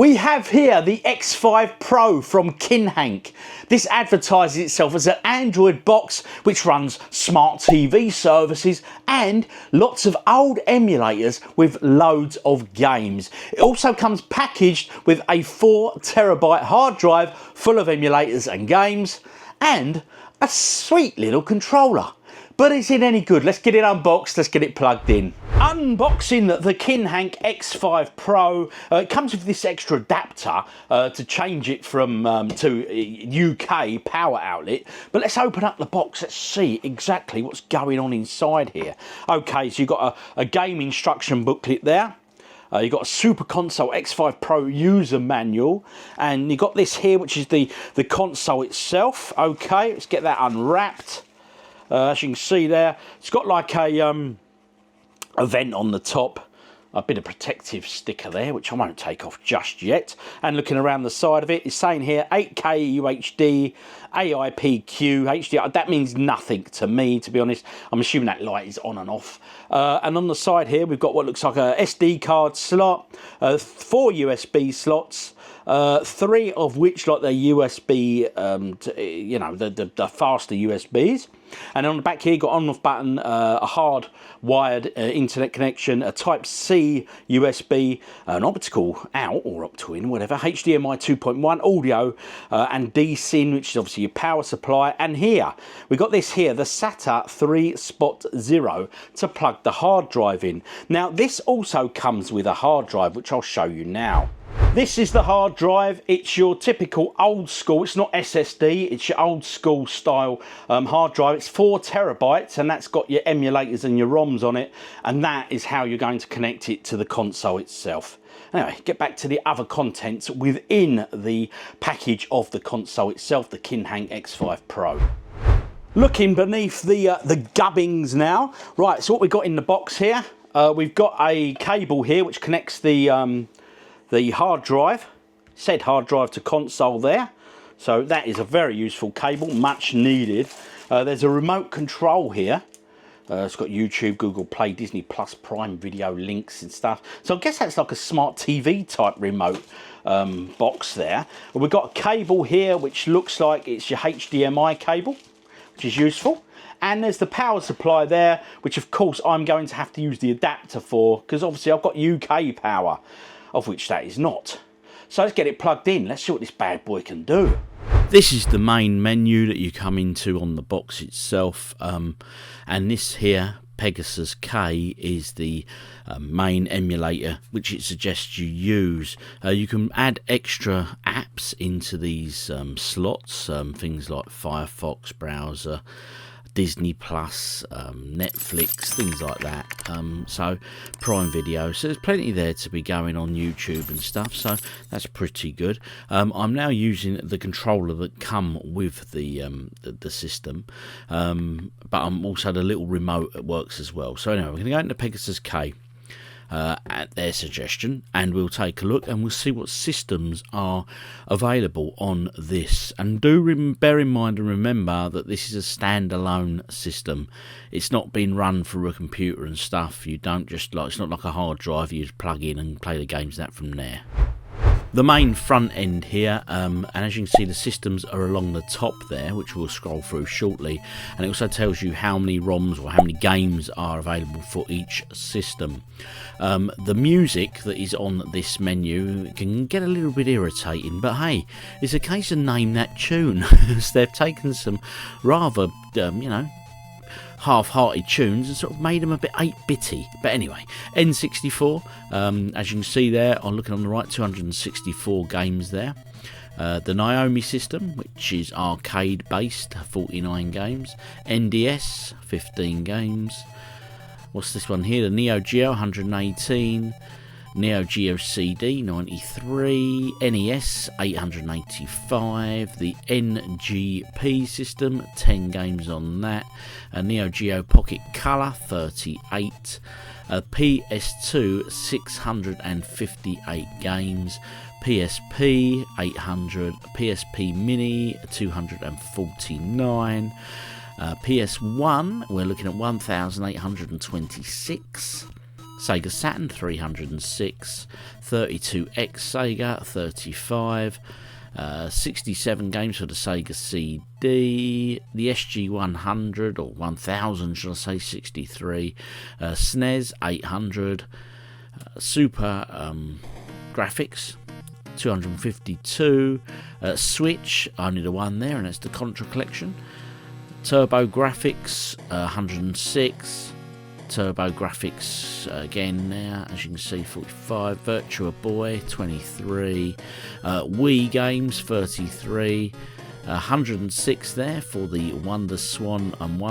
We have here the X5 Pro from KinHank. This advertises itself as an Android box which runs smart TV services and lots of old emulators with loads of games. It also comes packaged with a 4TB hard drive full of emulators and games and a sweet little controller. But is it any good? Let's get it unboxed, let's get it plugged in. Unboxing the KinHank X5 Pro. It comes with this extra adapter to change it from to UK power outlet. But let's open up the box, let's see exactly what's going on inside here. Okay, so you've got a game instruction booklet there. You've got a Super Console X5 Pro user manual, and you've got this here, which is the console itself. Okay, let's get that unwrapped. As you can see there, it's got like a vent on the top, a bit of protective sticker there, which I won't take off just yet. And looking around the side of it, it's saying here 8K UHD, AIPQ, HDR. That means nothing to me, to be honest. I'm assuming that light is on and off. And on the side here, we've got what looks like a SD card slot, 4 USB slots, 3 of which like the USB, you know, the faster USBs. And on the back here, you've got on-off button, a hard wired internet connection, a Type-C USB, an optical out or optical in, whatever, HDMI 2.1 audio, and DSIN, which is obviously your power supply. And here, we've got this here, the SATA 3.0 to plug the hard drive in. Now, this also comes with a hard drive, which I'll show you now. This is the hard drive. It's your typical old school, it's not SSD, it's your old school style hard drive. It's 4TB, and that's got your emulators and your ROMs on it, and that is how you're going to connect it to the console itself. Anyway, get back to the other contents within the package of the console itself, the KinHank X5 Pro. Looking beneath the gubbings now. Right, so what we've got in the box here, we've got a cable here which connects the hard drive, said hard drive to console there. So that is a very useful cable, much needed. There's a remote control here. It's got YouTube, Google Play, Disney Plus, Prime Video links and stuff. So I guess that's like a smart TV type remote box there. We've got a cable here which looks like it's your HDMI cable, which is useful. And there's the power supply there, which of course I'm going to have to use the adapter for, because obviously I've got UK power, of which that is not. So let's get it plugged in. Let's see what this bad boy can do. This is the main menu that you come into on the box itself. And this here, Pegasus K, is the main emulator which it suggests you use. You can add extra apps into these slots, things like Firefox browser, Disney Plus, Netflix, things like that. So Prime Video, so there's plenty there to be going on YouTube and stuff, so that's pretty good. I'm now using the controller that come with the system, but I'm also the little remote that works as well. So anyway, we're going to go into Pegasus K at their suggestion, and we'll take a look and we'll see what systems are available on this. And do bear in mind and remember that this is a standalone system. It's not been run through a computer and stuff. You don't just like, it's not like a hard drive you just plug in and play the games that from there. The main front end here, and as you can see, the systems are along the top there, which we'll scroll through shortly, and it also tells you how many ROMs or how many games are available for each system. The music that is on this menu can get a little bit irritating, but hey, it's a case of name that tune. So they've taken some rather, you know, half-hearted tunes and sort of made them a bit 8-bitty. But anyway, N64, as you can see there, I'm looking on the right, 264 games there. The Naomi system, which is arcade based, 49 games. NDS, 15 games. What's this one here? The Neo Geo, 118. Neo Geo CD, 93, NES, 885, the NGP system, 10 games on that, a Neo Geo Pocket Color, 38, a PS2, 658 games, PSP, 800, PSP Mini, 249, PS1, we're looking at 1,826, Sega Saturn 306, 32X Sega 35, 67 games for the Sega CD, the SG100 or 1000 should I say 63, SNES 800, Super Graphics 252, Switch, only the one there, and that's the Contra Collection. Turbo Graphics 106, Turbo Graphics again now, as you can see, 45, Virtua Boy 23, Wii games 33, 106 there for the Wonder Swan and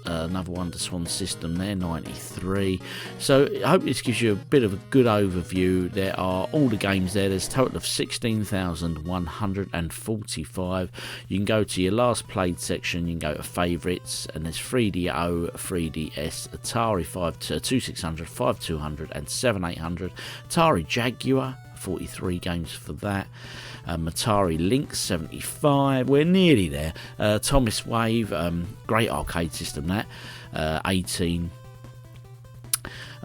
another Wonder Swan system there, 93. So I hope this gives you a bit of a good overview. There are all the games there. There's a total of 16,145. You can go to your last played section, you can go to favourites, and there's 3DO, 3DS, Atari 2600, 5200 and 7800, Atari Jaguar, 43 games for that. Atari Lynx 75, we're nearly there. Thomas Wave, great arcade system that, 18.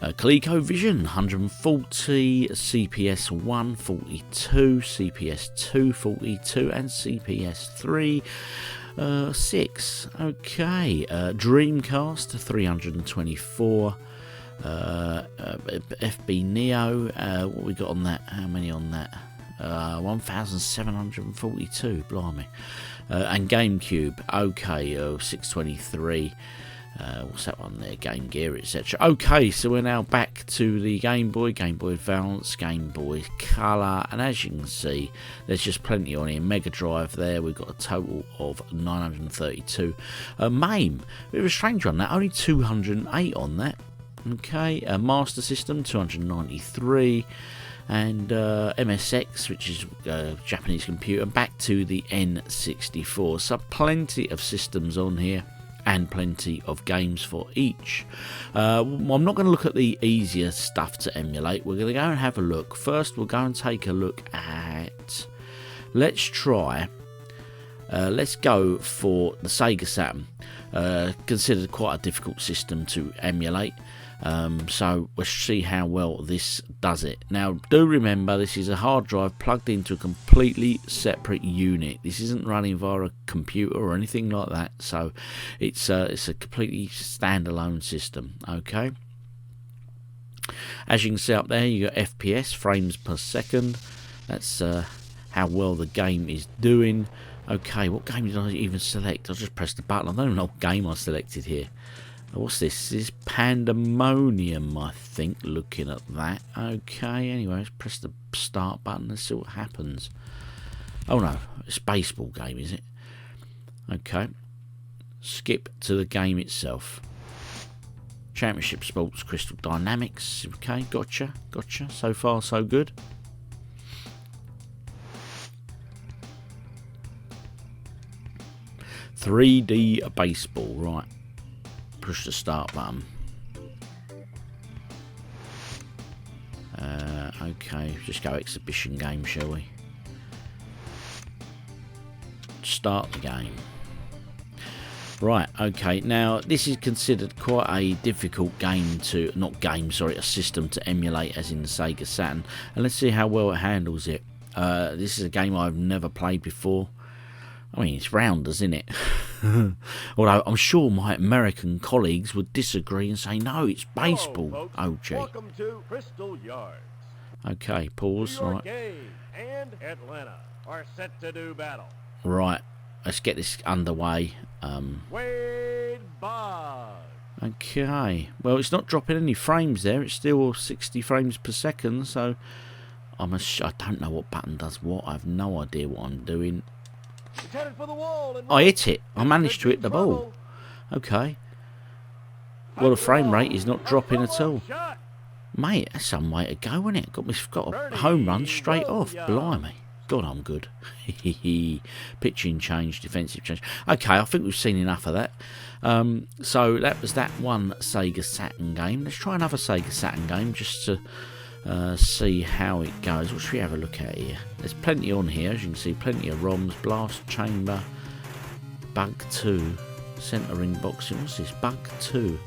ColecoVision 140, CPS 1 42, CPS 2 42, and CPS 3 6. Okay, Dreamcast 324. FB Neo, what we got on that? How many on that? 1,742, blimey. And GameCube, okay, 623. What's that one there? Game Gear, etc. Okay, so we're now back to the Game Boy Advance, Game Boy Color, and as you can see, there's just plenty on here. Mega Drive there, we've got a total of 932. MAME, a bit of a strange one, that only 208 on that. Okay, Master System 293, and MSX, which is a Japanese computer, back to the N64. So plenty of systems on here and plenty of games for each. I'm not going to look at the easier stuff to emulate. We're going to go and have a look. First, we'll go and take a look at, let's go for the Sega Saturn. Considered quite a difficult system to emulate. So we'll see how well this does it. Now, do remember, this is a hard drive plugged into a completely separate unit. This isn't running via a computer or anything like that, so it's a completely standalone system. Okay. As you can see up there, you got FPS, frames per second. That's how well the game is doing. Okay, what game did I even select? I just pressed the button. I don't even know what game I selected here. What's this? This is Pandemonium, I think, looking at that. Okay, anyway, let's press the start button. Let's see what happens. Oh no, it's a baseball game, is it? Okay. Skip to the game itself. Championship Sports Crystal Dynamics. Okay, gotcha. So far, so good. .3D baseball, right. Push the start button. Okay, just go exhibition game, shall we? Start the game. Right, okay, now this is considered quite a difficult game to, a system to emulate, as in the Sega Saturn. And let's see how well it handles it. This is a game I've never played before. I mean, it's rounders, isn't it? Although I'm sure my American colleagues would disagree and say, no, it's baseball. Hello, folks. Oh, gee. Welcome to Crystal Yards. Okay, pause. New York Right. Game and Atlanta are set to do battle. Right, let's get this underway. Wade Boggs. Okay, well, it's not dropping any frames there. It's still 60 frames per second, so I don't know what button does what. I have no idea what I'm doing. It's headed for the wall and I hit it. I managed to hit the ball. Okay. Well, the frame rate is not dropping at all. Shot. Mate, that's some way to go, isn't it? Got a home run straight off. Blimey. God, I'm good. Pitching change, defensive change. Okay, I think we've seen enough of that. So that was that one Sega Saturn game. Let's try another Sega Saturn game just to see how it goes. What should we have a look at here? There's plenty on here, as you can see, plenty of ROMs. Blast Chamber, Bug 2, Centering Boxing. What's this? Bug 2.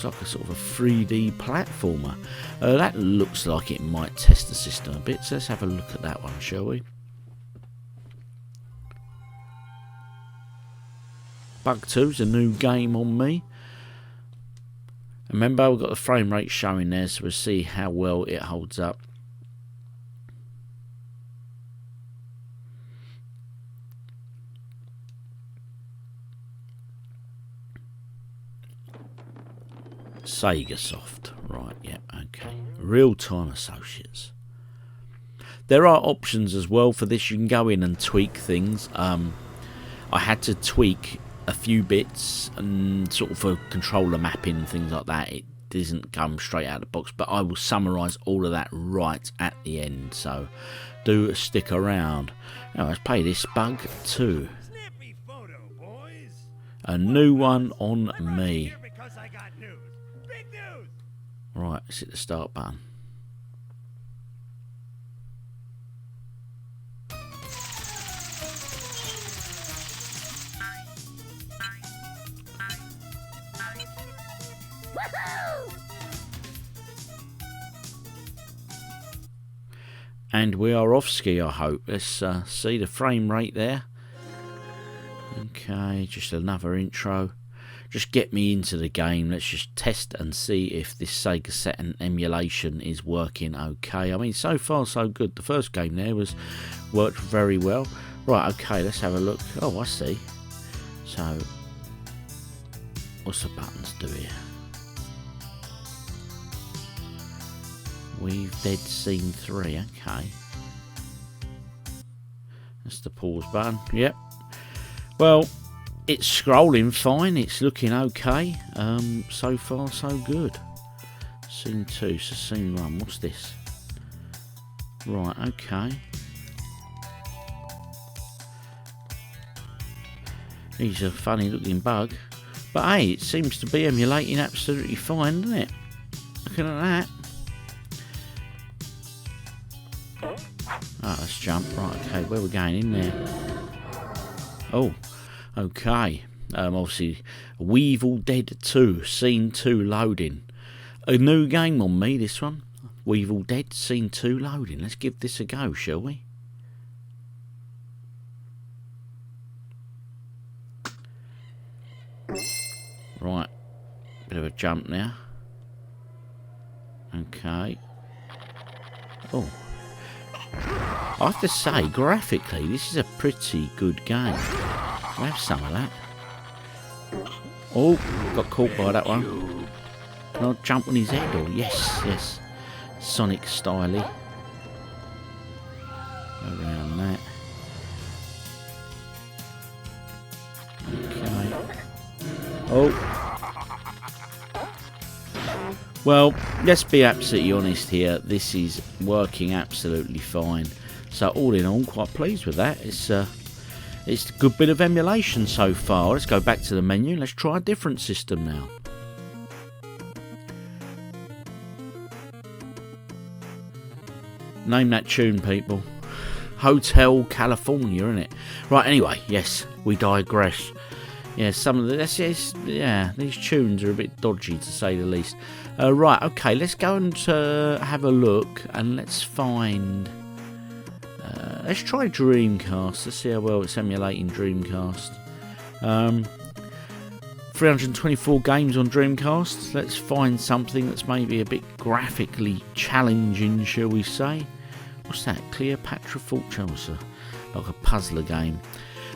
looks like a sort of a 3D platformer. That looks like it might test the system a bit, so let's have a look at that one, shall we? Bug 2's a new game on me. Remember, we've got the frame rate showing there, so we'll see how well it holds up. Sega Soft, right, yeah, okay. Real-time associates. There are options as well for this. You can go in and tweak things. I had to tweak a few bits and sort of for controller mapping and things like that. It doesn't come straight out of the box, but I will summarise all of that right at the end, so do stick around. Now let's play this Bug 2. Snappy photo, boys. A new one on me. Here because I got news. Big news. Right, let's hit the start button. And we are off ski, I hope. Let's see the frame rate there. Okay, just another intro. Just get me into the game. Let's just test and see if this Sega Saturn emulation is working okay. I mean, so far so good. The first game there worked very well. Right, okay, let's have a look. Oh, I see. So, what's the buttons do here? We've dead scene 3, okay. That's the pause button, yep. Well, it's scrolling fine, it's looking okay. So far so good. Scene 2, so scene 1, what's this? Right, okay. He's a funny looking bug. But hey, it seems to be emulating absolutely fine, doesn't it? Looking at that. Oh, let's jump. Right, okay, where we're going in there? Oh, okay. Obviously, Weevil Dead 2, Scene 2 loading. A new game on me, this one. Weevil Dead, Scene 2 loading. Let's give this a go, shall we? Right, bit of a jump now. Okay. Oh. I have to say, graphically, this is a pretty good game. I'll have some of that. Oh, got caught by that one. Can I jump on his head? Or yes, yes. Sonic styly. Around that. Okay. Oh. Well, let's be absolutely honest here. This is working absolutely fine. So all in all, quite pleased with that. It's a good bit of emulation so far. Let's go back to the menu. Let's try a different system now. Name that tune, people. Hotel California, isn't it? Right, anyway, yes, we digress. Yeah, some of the yeah, these tunes are a bit dodgy to say the least. Right, okay, let's go and have a look, and let's find. Let's try Dreamcast. Let's see how well it's emulating Dreamcast. 324 games on Dreamcast. Let's find something that's maybe a bit graphically challenging, shall we say? What's that? Cleopatra Fortress, like a puzzler game.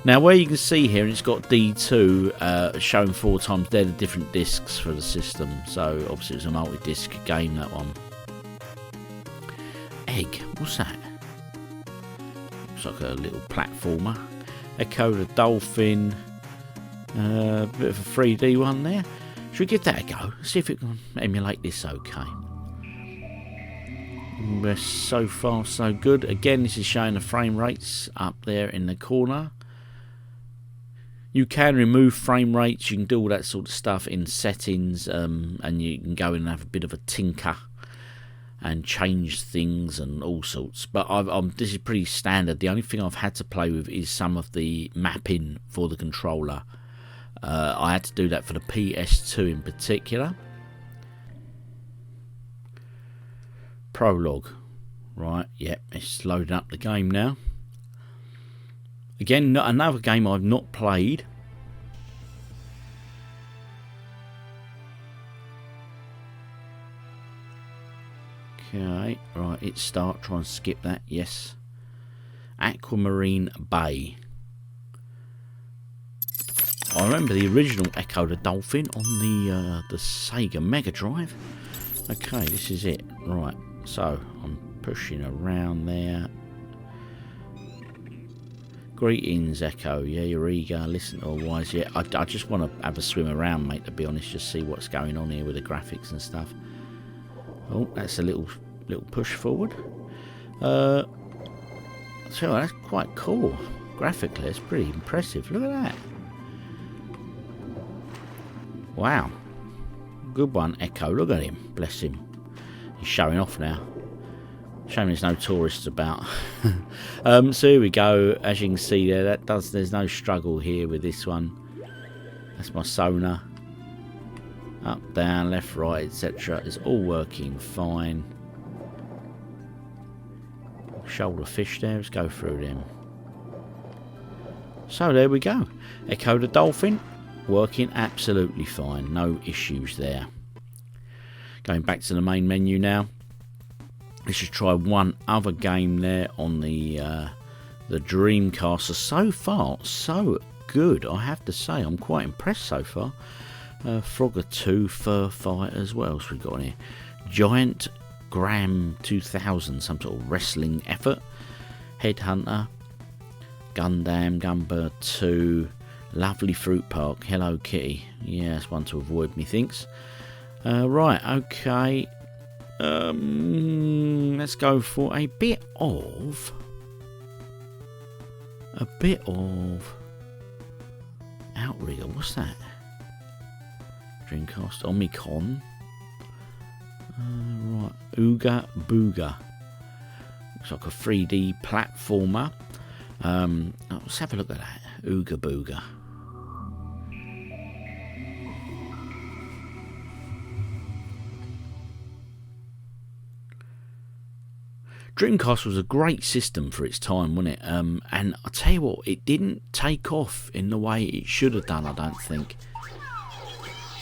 Now, where you can see here, it's got D2 shown 4 times. They're the different discs for the system. So, obviously, it's a multi-disc game, that one. Egg. What's that? Looks like a little platformer. Echo the Dolphin. A bit of a 3D one there. Should we give that a go? See if it can emulate this okay. So far, so good. Again, this is showing the frame rates up there in the corner. You can remove frame rates, you can do all that sort of stuff in settings, and you can go in and have a bit of a tinker and change things and all sorts. But this is pretty standard. The only thing I've had to play with is some of the mapping for the controller. I had to do that for the PS2 in particular. prologue. Right, yep, it's loading up the game now. Again, another game I've not played. Okay, right, it's start. Try and skip that. Yes. Aquamarine Bay. I remember the original Echo the Dolphin on the Sega Mega Drive. Okay, this is it. Right, so I'm pushing around there. Greetings, Echo. Yeah, you're eager. Listen, otherwise, yeah, I just want to have a swim around, mate, to be honest. Just see what's going on here with the graphics and stuff. Oh, that's a little push forward. So that's quite cool. Graphically, it's pretty impressive. Look at that. Wow. Good one, Echo. Look at him. Bless him. He's showing off now. Shame there's no tourists about. So here we go. As you can see there, there's no struggle here with this one. That's my sonar. Up, down, left, right, etc. It's all working fine. Shoulder fish there. Let's go through them. So there we go. Echo the Dolphin. Working absolutely fine. No issues there. Going back to the main menu now. Let's just try one other game there on the Dreamcast. So far, so good. I have to say, I'm quite impressed so far. Frogger 2 Fur Fight as well. So we got on here. Giant Gram 2000, some sort of wrestling effort. Headhunter. Gundam, Gunbird 2. Lovely Fruit Park. Hello Kitty. Yeah, that's one to avoid, methinks. Right, okay. Let's go for a bit of Outrigger. What's that? Dreamcast Omicron. Right, Ooga Booga. Looks like a 3D platformer. Let's have a look at that. Ooga Booga. Dreamcast was a great system for its time, wasn't it? And I'll tell you what, it didn't take off in the way it should have done, I don't think.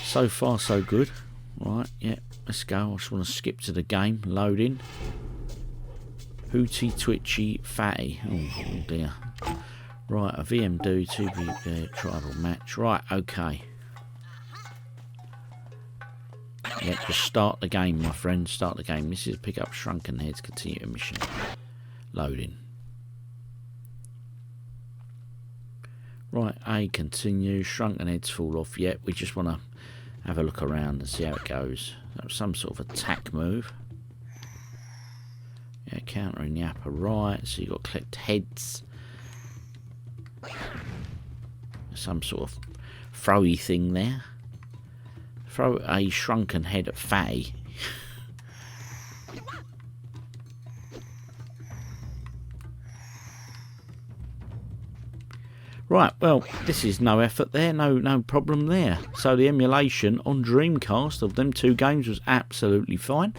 So far, so good. Right, yeah, let's go. I just want to skip to the game. Loading. Hooty, Twitchy, Fatty. Oh dear. Right, a VMD, 2B tribal match. Right, okay. Yeah, just start the game, my friend. Start the game. This is pick up Shrunken Heads, continue mission. Loading. Right, A, continue. Shrunken Heads fall off. Yeah, we just want to have a look around and see how it goes. That was some sort of attack move. Yeah, countering the upper right. So you've got to collect heads. Some sort of throwy thing there. Throw a shrunken head at Fatty. Right, well, this is no effort there, no problem there. So the emulation on Dreamcast of them two games was absolutely fine.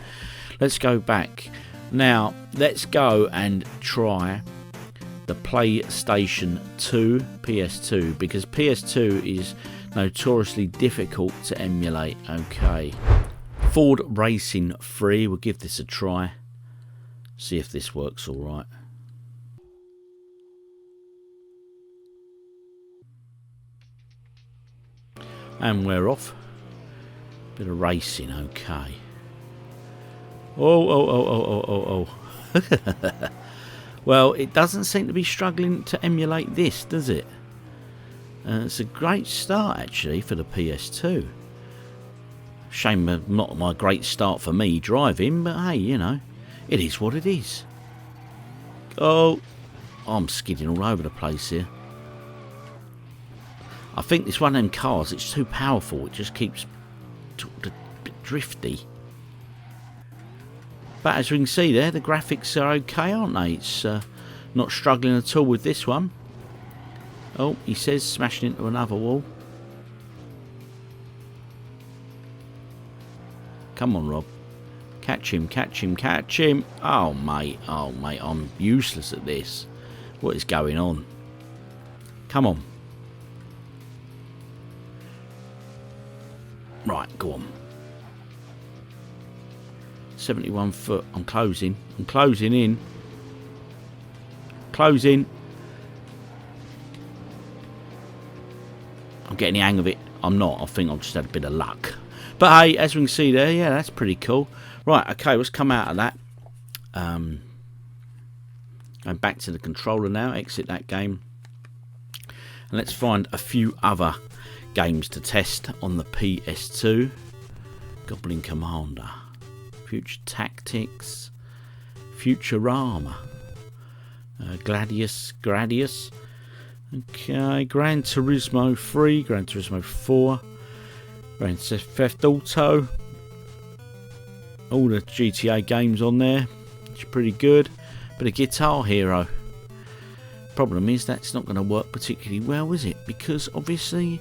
Let's go back. Now, let's go and try the PlayStation 2, PS2, because PS2 is notoriously difficult to emulate. Okay, Ford Racing 3, we'll give this a try, see if this works alright. And we're off. Bit of racing, okay. Oh. Well, it doesn't seem to be struggling to emulate this, does it? It's a great start, actually, for the PS2. Shame not my great start for me driving, but hey, you know, it is what it is. Oh, I'm skidding all over the place here. I think this one of them cars, it's too powerful. It just keeps a bit drifty. But as we can see there, the graphics are okay, aren't they? It's not struggling at all with this one. Oh, he says smashing into another wall. Come on, Rob. Catch him, catch him, catch him. Oh, mate, I'm useless at this. What is going on? Come on. Right, go on. 71 foot. I'm closing. I'm closing in. Closing. I'm getting the hang of it. I'm not. I think I've just had a bit of luck. But hey, as we can see there, yeah, that's pretty cool. Right, okay, let's come out of that. Going back to the controller now. Exit that game. And let's find a few other games to test on the PS2. Goblin Commander. Future Tactics. Futurama. Gradius. Okay, Gran Turismo 3, Gran Turismo 4, Grand Theft Auto. All the GTA games on there, which are pretty good. But a Guitar Hero. Problem is that's not going to work particularly well, is it? Because obviously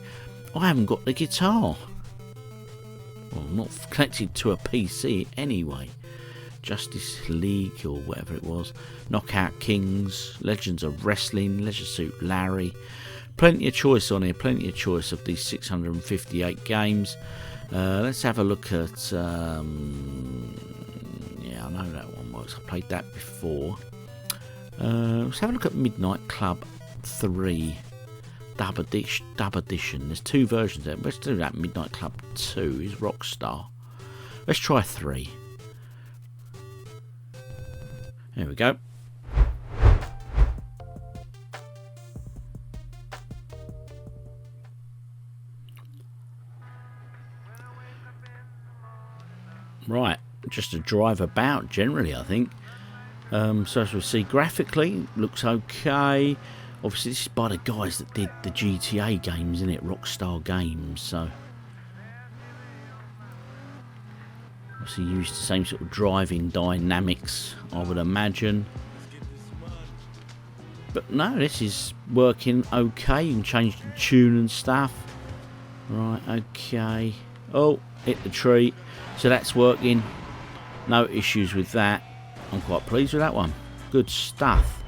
I haven't got the guitar. Well, I'm not connected to a PC anyway. Justice League or whatever it was. Knockout Kings, Legends of Wrestling, Leisure Suit Larry. Plenty of choice on here, plenty of choice of these 658 games. Let's have a look at... yeah, I know that one works. I played that before. Let's have a look at Midnight Club 3. Dub Edition. There's two versions there. Let's do that. Midnight Club 2 is Rockstar. Let's try 3. There we go. Right, just to drive about generally, I think. So as we see, graphically looks okay. Obviously, this is by the guys that did the GTA games, isn't it? Rockstar Games. So obviously used the same sort of driving dynamics, I would imagine. But no, this is working okay. You can change the tune and stuff. Right, okay. Oh, hit the tree. So that's working. No issues with that. I'm quite pleased with that one. Good stuff.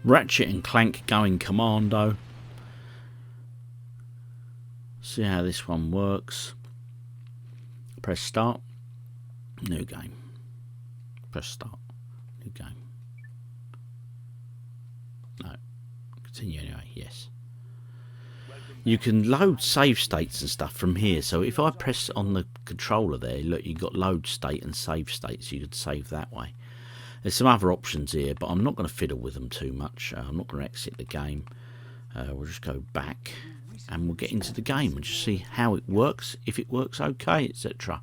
Ratchet and Clank going commando. See how this one works. Press start. New game. Press start. New game. No. Continue anyway. Yes. You can load save states and stuff from here. So if I press on the controller there, look, you've got load state and save state. So you could save that way. There's some other options here, but I'm not going to fiddle with them too much. I'm not going to exit the game. We'll just go back and we'll get into the game and just see how it works, if it works okay, etc.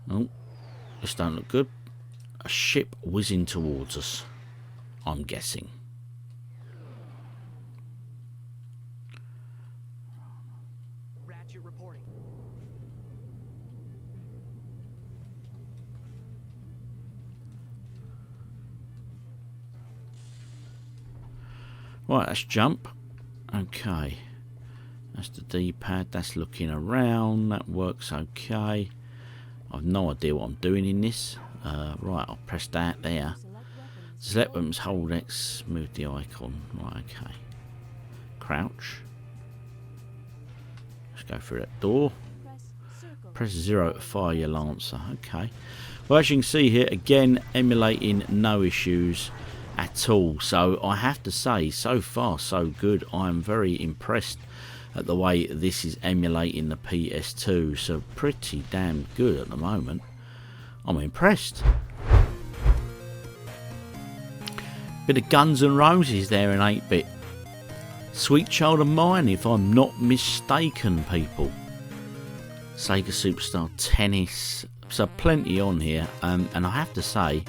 Oh, this don't look good. A ship whizzing towards us, I'm guessing. Right, let's jump. Okay. That's the D-pad. That's looking around. That works okay. I've no idea what I'm doing in this. Right, I'll press that there. Select weapons, hold X, move the icon. Right, okay. Crouch. Let's go through that door. Press 0 to fire your Lancer. Okay. Well, as you can see here, again, emulating no issues at all. So I have to say, so far so good. I'm very impressed at the way this is emulating the PS2. So pretty damn good at the moment. I'm impressed. Bit of Guns N' Roses there in 8-bit. Sweet Child of Mine, if I'm not mistaken, people. Sega Superstar Tennis. So plenty on here. And I have to say,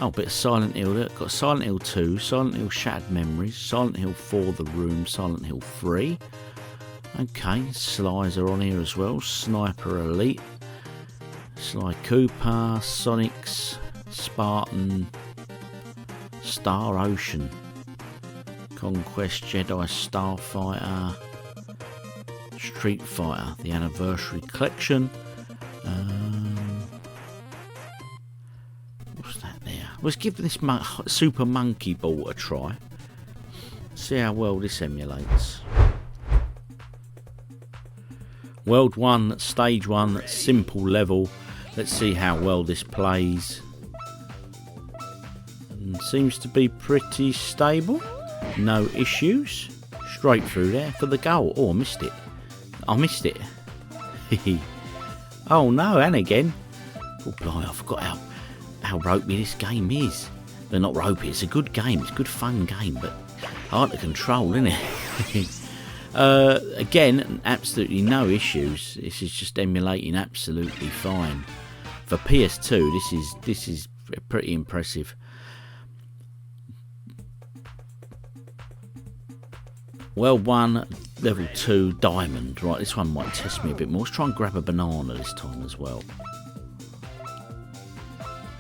oh, a bit of Silent Hill. Got Silent Hill 2, Silent Hill Shattered Memories, Silent Hill 4 The Room, Silent Hill 3. Okay, Slies are on here as well. Sniper Elite, Sly Cooper, Sonics, Spartan, Star Ocean, Conquest, Jedi Starfighter, Street Fighter, the Anniversary Collection. What's that there? Let's give this Super Monkey Ball a try. See how well this emulates. World 1, Stage 1, simple level. Let's see how well this plays. Seems to be pretty stable. No issues. Straight through there for the goal. Oh, I missed it. I missed it. Oh no, and again. Oh, blimey, I forgot how ropey this game is. They're not ropey, it's a good game. It's a good fun game, but hard to control, isn't it? Again, absolutely no issues. This is just emulating absolutely fine. For PS2, this is pretty impressive. World 1, Level 2, Diamond. Right, this one might test me a bit more. Let's try and grab a banana this time as well.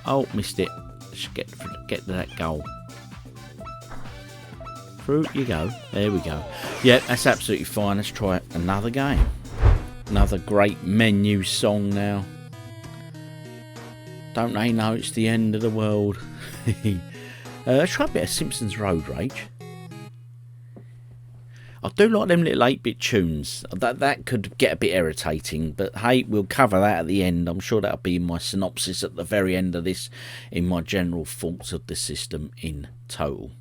Oh, missed it. Let's get to that goal. Through you go. There we go. Yeah, that's absolutely fine. Let's try another game. Another great menu song now. Don't they know it's the end of the world? Let's try a bit of Simpsons Road Rage. I do like them little 8-bit tunes. That could get a bit irritating, but hey, we'll cover that at the end. I'm sure that'll be in my synopsis at the very end of this, in my general thoughts of the system in total.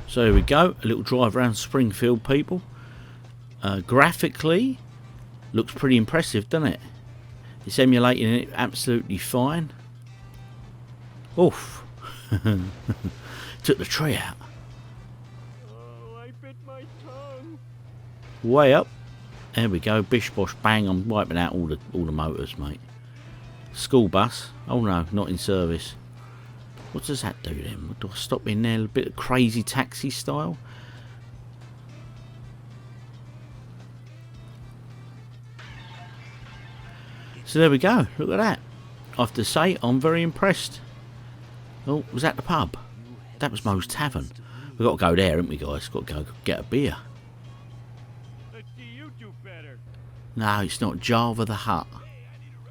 So here we go, a little drive around Springfield, people. Graphically, looks pretty impressive, doesn't it? It's emulating it absolutely fine. Oof. Took the tree out. Way up. There we go. Bish bosh bang. I'm wiping out all the motors, mate. School bus. Oh no, not in service. What does that do then? Do I stop in there? A bit of Crazy Taxi style. So there we go. Look at that. I have to say, I'm very impressed. Oh, was that the pub? That was Moe's Tavern. We've got to go there, haven't we, guys? Got to go get a beer. No, it's not. Java the Hutt.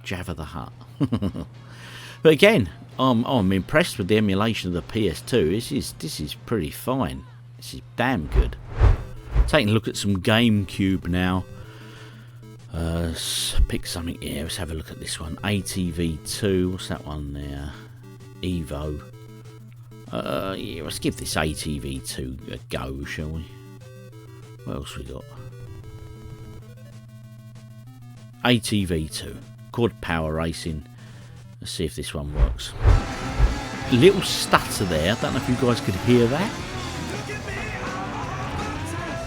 Java the Hutt. But again, I'm impressed with the emulation of the PS2. This is pretty fine. This is damn good. Taking a look at some GameCube now. Pick something here. Let's have a look at this one. ATV2. What's that one there? Evo. Yeah, let's give this ATV2 a go, shall we? What else we got? ATV2, Quad Power Racing. Let's see if this one works. A little stutter there. I don't know if you guys could hear that.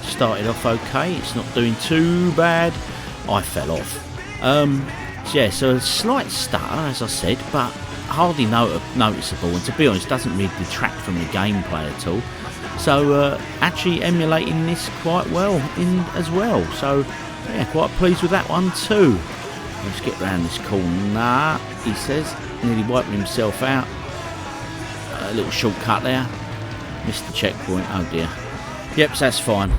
Started off okay. It's not doing too bad. I fell off. Yeah, so a slight stutter, as I said, but hardly noticeable. And to be honest, doesn't really detract from the gameplay at all. So actually emulating this quite well as well. So yeah, quite pleased with that one too. Let's get round this corner, he says, nearly wiping himself out. A little shortcut there. Missed the checkpoint, oh dear. Yep, so that's fine.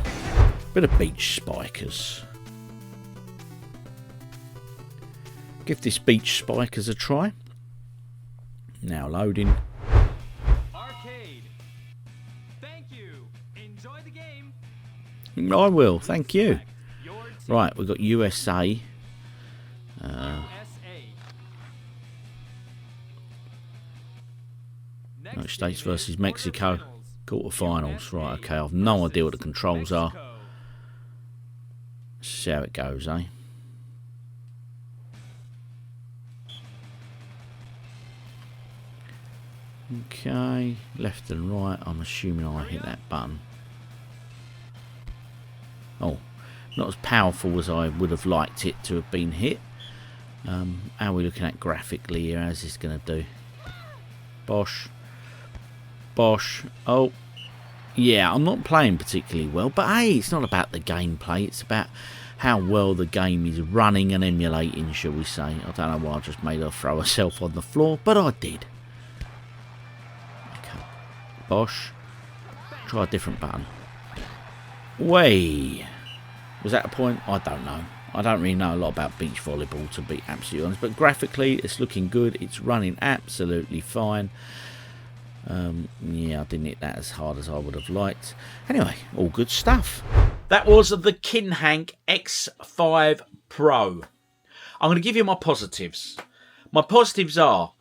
Bit of beach spikers. Give this beach spikers a try. Now loading. Arcade. Thank you. Enjoy the game. I will, thank you. Right, we've got USA. United States versus Mexico. Quarterfinals. Right, okay. I've no idea what the controls are. Let's see how it goes, eh? Okay. Left and right. I'm assuming I hit that button. Oh. Not as powerful as I would have liked it to have been hit. How are we looking at graphically here? How's this going to do? Bosh. Bosh. Oh. Yeah, I'm not playing particularly well. But hey, it's not about the gameplay. It's about how well the game is running and emulating, shall we say. I don't know why I just made her throw herself on the floor. But I did. Okay. Bosh. Try a different button. Way. Was that a point? I don't know. I don't really know a lot about beach volleyball, to be absolutely honest. But graphically, it's looking good. It's running absolutely fine. Yeah, I didn't hit that as hard as I would have liked. Anyway, all good stuff. That was the KinHank X5 Pro. I'm going to give you my positives. My positives are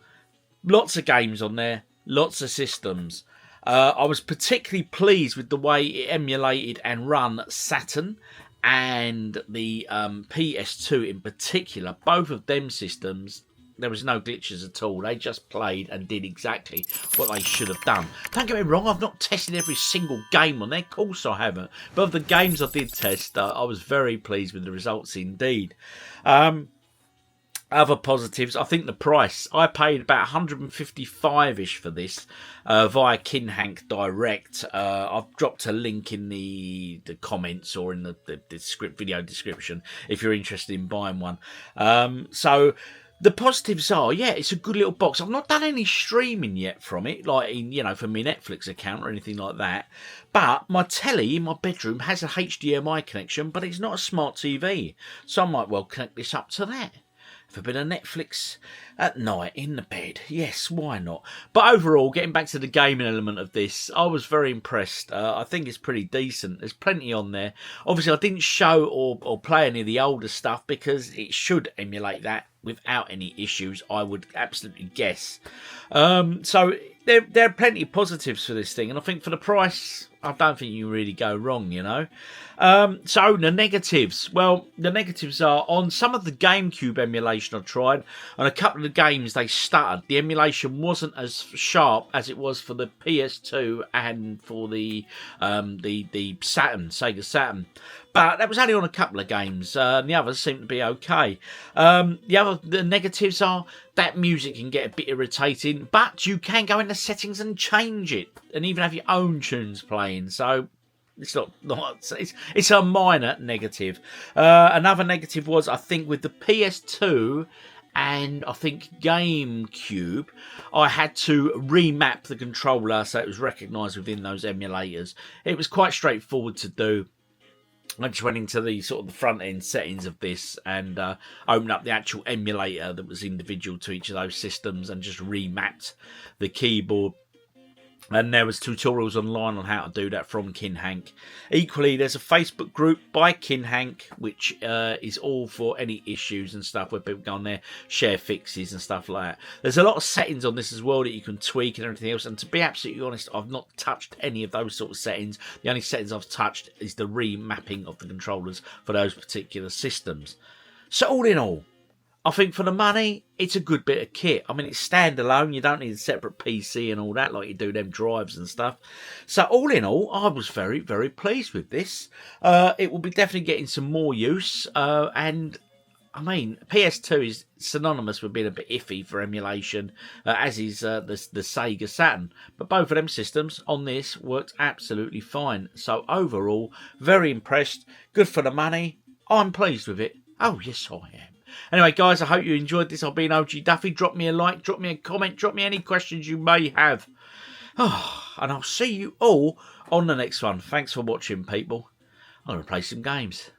lots of games on there, lots of systems. I was particularly pleased with the way it emulated and run Saturn and the PS2 in particular. Both of them systems, there was no glitches at all. They just played and did exactly what they should have done. Don't get me wrong, I've not tested every single game on there. Of course I haven't. But of the games I did test, I was very pleased with the results indeed. Other positives, I think the price. I paid about 155-ish for this via KinHank Direct. I've dropped a link in the comments or in the video description if you're interested in buying one. So the positives are, yeah, it's a good little box. I've not done any streaming yet from it, like in, you know, from my Netflix account or anything like that. But my telly in my bedroom has a HDMI connection, but it's not a smart TV. So I might well connect this up to that. For a bit of Netflix at night in the bed. Yes, why not? But overall, getting back to the gaming element of this, I was very impressed. I think it's pretty decent. There's plenty on there. Obviously, I didn't show or play any of the older stuff because it should emulate that without any issues, I would absolutely guess. So there are plenty of positives for this thing. And I think for the price, I don't think you really go wrong, you know. So the negatives. Well, the negatives are on some of the GameCube emulation I tried. On a couple of the games, they stuttered. The emulation wasn't as sharp as it was for the PS2 and for the Saturn, Sega Saturn. But that was only on a couple of games. The others seem to be okay. The negatives are that music can get a bit irritating, but you can go into settings and change it, and even have your own tunes playing. So it's it's a minor negative. Another negative was, I think, with the PS2 and I think GameCube, I had to remap the controller so it was recognised within those emulators. It was quite straightforward to do. I just went into the sort of the front end settings of this and opened up the actual emulator that was individual to each of those systems and just remapped the keyboard. And there was tutorials online on how to do that from KinHank. Equally, there's a Facebook group by KinHank, which is all for any issues and stuff where people go on there, share fixes and stuff like that. There's a lot of settings on this as well that you can tweak and everything else. And to be absolutely honest, I've not touched any of those sort of settings. The only settings I've touched is the remapping of the controllers for those particular systems. So all in all, I think for the money, it's a good bit of kit. I mean, it's standalone. You don't need a separate PC and all that like you do them drives and stuff. So all in all, I was very, very pleased with this. It will be definitely getting some more use. And, I mean, PS2 is synonymous with being a bit iffy for emulation, as is the Sega Saturn. But both of them systems on this worked absolutely fine. So overall, very impressed. Good for the money. I'm pleased with it. Oh, yes, I am. Anyway, guys, I hope you enjoyed this. I've been OGDuffy. Drop me a like, drop me a comment, drop me any questions you may have. And I'll see you all on the next one. Thanks for watching, people. I'm going to play some games.